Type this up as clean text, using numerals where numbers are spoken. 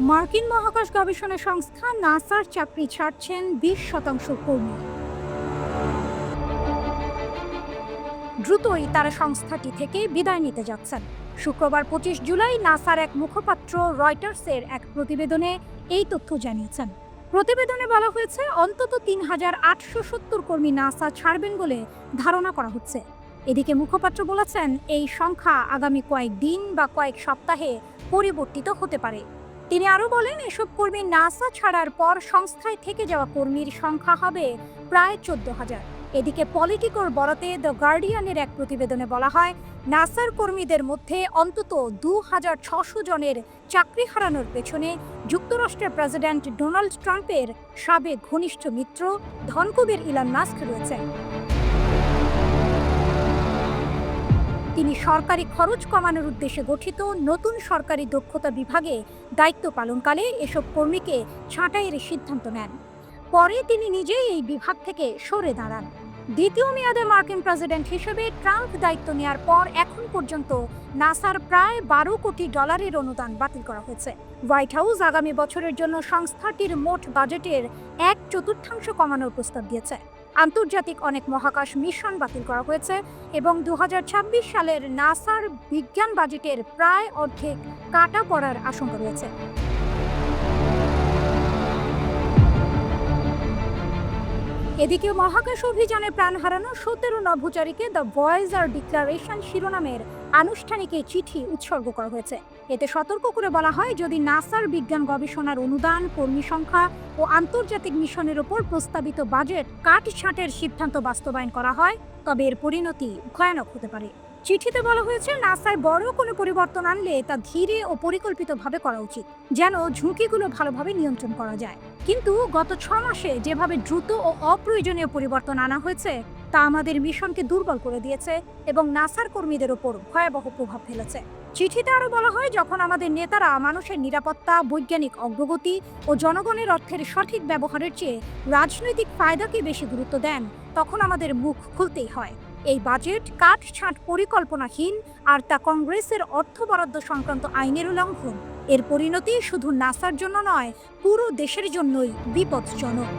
মার্কিন মহাকাশ গবেষণা সংস্থা নাসার চাকরি ছাড়ছেন 20% কর্মী। দ্রুতই তারা সংস্থাটি থেকে বিদায় নিতে যাচ্ছেন। শুক্রবার 25 জুলাই নাসার এক মুখপাত্র রয়টার্সের এক প্রতিবেদনে এই তথ্য জানিয়েছেন। প্রতিবেদনে বলা হয়েছে অন্তত 3870 কর্মী নাসা ছাড়বেন বলে ধারণা করা হচ্ছে। এদিকে মুখপাত্র বলেছেন এই সংখ্যা আগামী কয়েকদিন বা কয়েক সপ্তাহে পরিবর্তিত হতে পারে। তিনি আরও বলেন, এসব কর্মী নাসা ছাড়ার পর সংস্থায় থেকে যাওয়া কর্মীর সংখ্যা হবে প্রায় 14,000। এদিকে পলিটিকোর বরাতে দ্য গার্ডিয়ানের এক প্রতিবেদনে বলা হয়, নাসার কর্মীদের মধ্যে অন্তত 2600 জনের চাকরি হারানোর পেছনে যুক্তরাষ্ট্রের প্রেসিডেন্ট ডোনাল্ড ট্রাম্পের সাবেক ঘনিষ্ঠ মিত্র ধনকুবের ইলন মাস্ক রয়েছেন। তিনি সরকারি খরচ কমানোর উদ্দেশ্যে গঠিত নতুন সরকারি দক্ষতা বিভাগে দায়িত্ব পালনকালে এসব কর্মীকে ছাঁটাইয়ের সিদ্ধান্ত নেন। পরে তিনি নিজেই এই বিভাগ থেকে সরে দাঁড়ান। দ্বিতীয় মেয়াদে মার্কিন প্রেসিডেন্ট হিসেবে ট্রাম্প দায়িত্ব নেওয়ার পর এখন পর্যন্ত নাসার প্রায় $12 কোটি অনুদান বাতিল করা হয়েছে। হোয়াইট হাউস আগামী বছরের জন্য সংস্থাটির মোট বাজেটের 1/4 কমানোর প্রস্তাব দিয়েছে। আন্তর্জাতিক অনেক মহাকাশ মিশন বাতিল করা হয়েছে এবং 2026 সালের নাসার বিজ্ঞান বাজেটের প্রায় অর্ধেক কাটা পড়ার আশঙ্কা রয়েছে। এদিকে মহাকাশ অভিযানে প্রাণ হারানো 17 নভোচারীকে দ্য ভয়েজার ডিক্লারেশন শিরোনামের আনুষ্ঠানিক এই চিঠি উৎসর্গ করা হয়েছে। এতে সতর্ক করে বলা হয়, যদি নাসার বিজ্ঞান গবেষণার অনুদান, কর্মী সংখ্যা ও আন্তর্জাতিক মিশনের ওপর প্রস্তাবিত বাজেট কাটছাঁটের সিদ্ধান্ত বাস্তবায়ন করা হয়, তবে এর পরিণতি ভয়ানক হতে পারে। চিঠিতে বলা হয়েছে, নাসায় বড় কোনো পরিবর্তন আনলে তা ধীরে ও পরিকল্পিতভাবে করা উচিত, যেন ঝুঁকিগুলো ভালোভাবে নিয়ন্ত্রণ করা যায়। কিন্তু গত 6 মাসে যেভাবে দ্রুত ও অপ্রয়োজনীয় পরিবর্তন আনা হয়েছে তা আমাদের মিশনকে দুর্বল করে দিয়েছে এবং নাসার কর্মীদের ওপর ভয়াবহ প্রভাব ফেলেছে। চিঠিতে আরও বলা হয়, যখন আমাদের নেতারা মানুষের নিরাপত্তা, বৈজ্ঞানিক অগ্রগতি ও জনগণের অর্থের সঠিক ব্যবহারের চেয়ে রাজনৈতিক ফায়দাকে বেশি গুরুত্ব দেন, তখন আমাদের মুখ খুলতেই হয়। এই বাজেট কাটছাঁট পরিকল্পনাহীন আর তা কংগ্রেসের অর্থ বরাদ্দ সংক্রান্ত আইনের উল্লঙ্ঘন। এর পরিণতি শুধু নাসার জন্য নয়, পুরো দেশের জন্যই বিপজ্জনক।